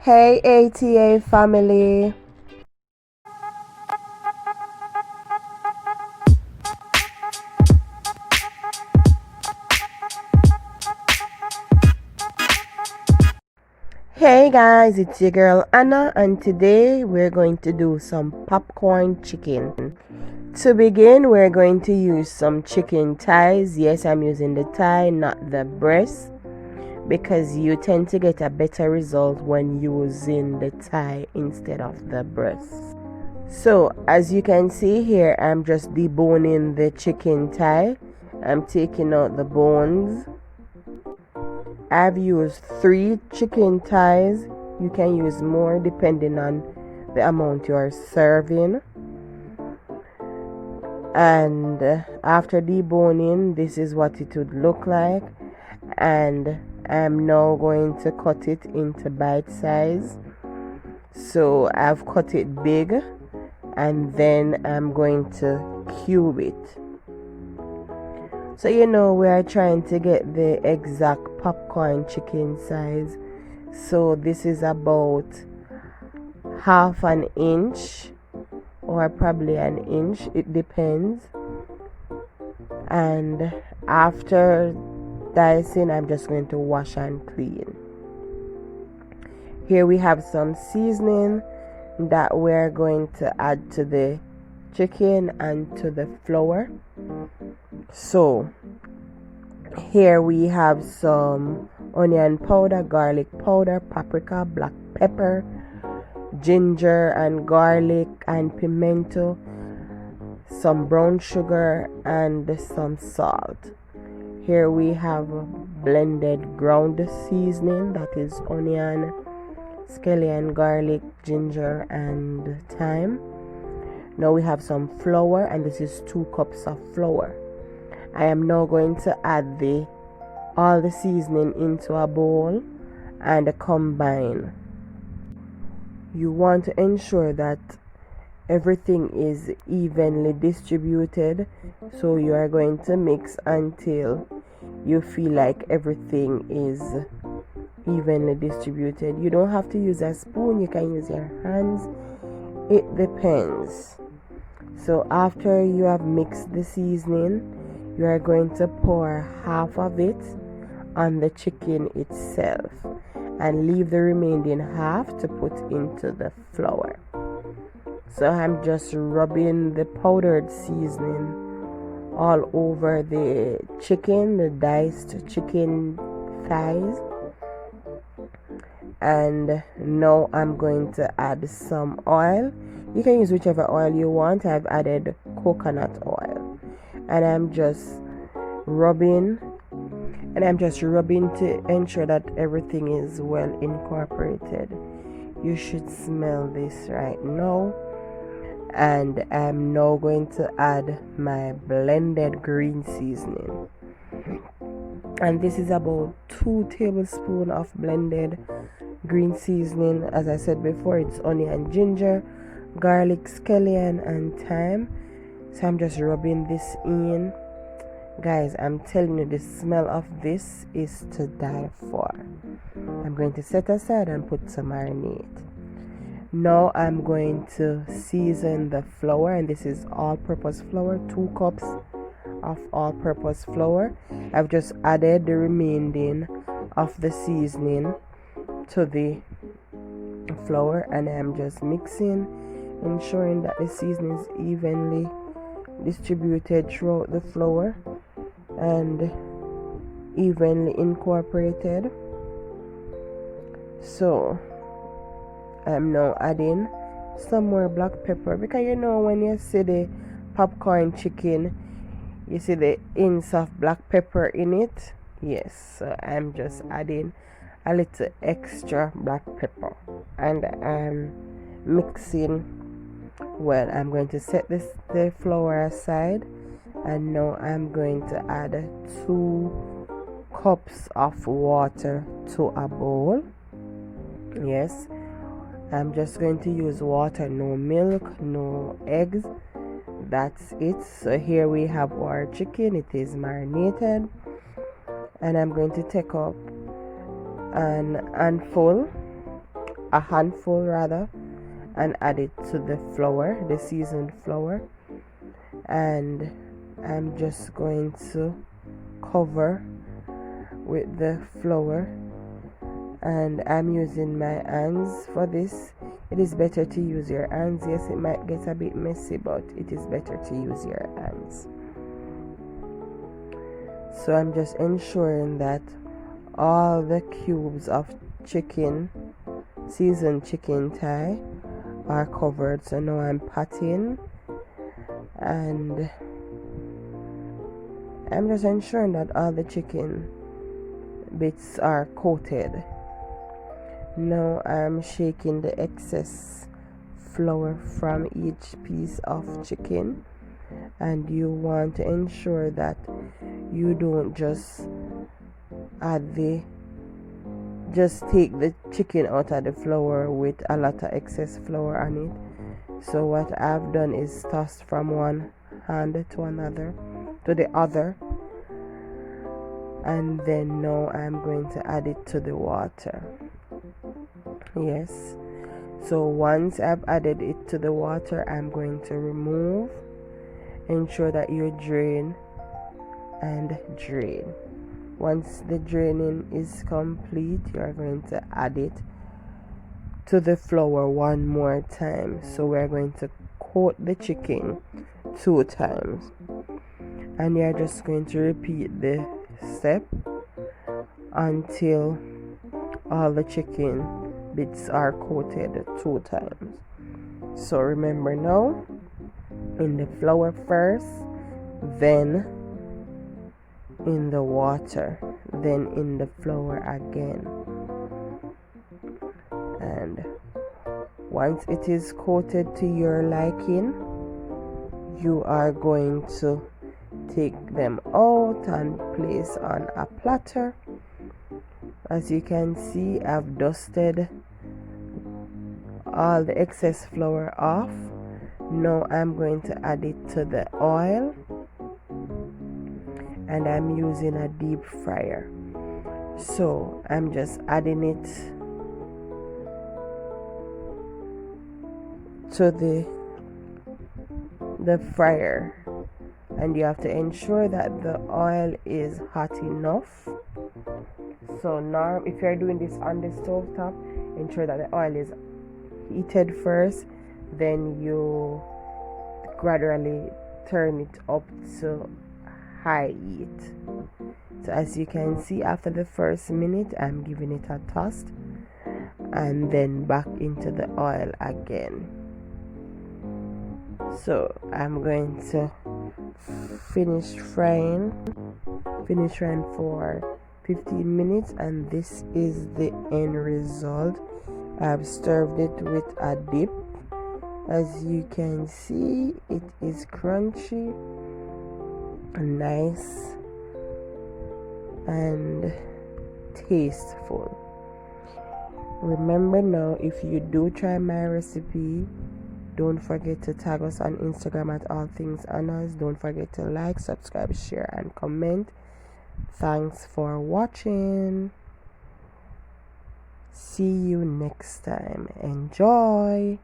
Hey ATA family. Hey guys, it's your girl Anna, and today we're going to do some popcorn chicken. To begin, we're going to use some chicken thighs. Yes, I'm using the thigh, not the breast, because you tend to get a better result when using the thigh instead of the breast. So, as you can see here, I'm just deboning the chicken thigh. I'm taking out the bones. I've used 3 chicken thighs. You can use more depending on the amount you are serving. And after deboning, this is what it would look like. And I'm now going to cut it into bite size. So I've cut it big, and then I'm going to cube it. So we are trying to get the exact popcorn chicken size. So this is about half an inch or probably an inch, it depends. And after dicing, I'm just going to wash and clean. Here we have some seasoning that we're going to add to the chicken and to the flour. So here we have some onion powder, garlic powder, paprika, black pepper, ginger and garlic and pimento, some brown sugar and some salt. Here we have blended ground seasoning, that is onion, scallion, garlic, ginger and thyme. Now we have some flour, and this is 2 cups of flour. I am now going to add all the seasoning into a bowl and combine. You want to ensure that everything is evenly distributed, so you are going to mix until you feel like everything is evenly distributed. You don't have to use a spoon, you can use your hands, it depends. So after you have mixed the seasoning, you are going to pour half of it on the chicken itself and leave the remaining half to put into the flour. So I'm just rubbing the powdered seasoning all over the chicken, the diced chicken thighs. And now I'm going to add some oil. You can use whichever oil you want. I've added coconut oil, and I'm just rubbing to ensure that everything is well incorporated. You should smell this right now. And I'm now going to add my blended green seasoning, and this is about 2 tablespoons of blended green seasoning. As I said before, it's onion, ginger, garlic, scallion and thyme. So I'm just rubbing this in. Guys, I'm telling you, the smell of this is to die for. I'm going to set aside and put some marinade. Now I'm going to season the flour, and this is all-purpose flour, 2 cups of all-purpose flour. I've just added the remaining of the seasoning to the flour, and I'm just mixing, ensuring that the seasoning is evenly distributed throughout the flour and evenly incorporated. So I'm now adding some more black pepper, because when you see the popcorn chicken, you see the hints of black pepper in it. Yes, so I'm just adding a little extra black pepper, and I'm mixing well. I'm going to set the flour aside, and now I'm going to add 2 cups of water to a bowl. Yes, I'm just going to use water, no milk, no eggs. That's it. So here we have our chicken. It is marinated, and I'm going to take up an handful a handful rather, and add it to the flour, the seasoned flour. And I'm just going to cover with the flour, and I'm using my hands for this. It is better to use your hands. Yes, it might get a bit messy, but it is better to use your hands. So I'm just ensuring that all the cubes of chicken, seasoned chicken thigh, are covered. So now I'm patting, and I'm just ensuring that all the chicken bits are coated. Now I'm shaking the excess flour from each piece of chicken, and you want to ensure that you don't just take the chicken out of the flour with a lot of excess flour on it. So what I've done is tossed from one hand to the other, and then now I'm going to add it to the water. Yes, so once I've added it to the water, I'm going to remove. Ensure that you drain and drain. Once the draining is complete, you are going to add it to the flour one more time. So we're going to coat the chicken 2 times, and you're just going to repeat the step until all the chicken bits are coated 2 times. So remember now, in the flour first, then in the water, then in the flour again. And once it is coated to your liking, you are going to take them out and place on a platter. As you can see, I've dusted all the excess flour off. Now I'm going to add it to the oil, and I'm using a deep fryer. So I'm just adding it to the fryer, and you have to ensure that the oil is hot enough. So now if you're doing this on the stove top, ensure that the oil is heated first, then you gradually turn it up to high heat. So as you can see, after the first minute, I'm giving it a toss and then back into the oil again. So I'm going to finish frying for 15 minutes, and this is the end result. I've served it with a dip. As you can see, it is crunchy, nice, and tasteful. Remember now, if you do try my recipe, don't forget to tag us on Instagram at All Things Honors. Don't forget to like, subscribe, share, and comment. Thanks for watching. See you next time. Enjoy.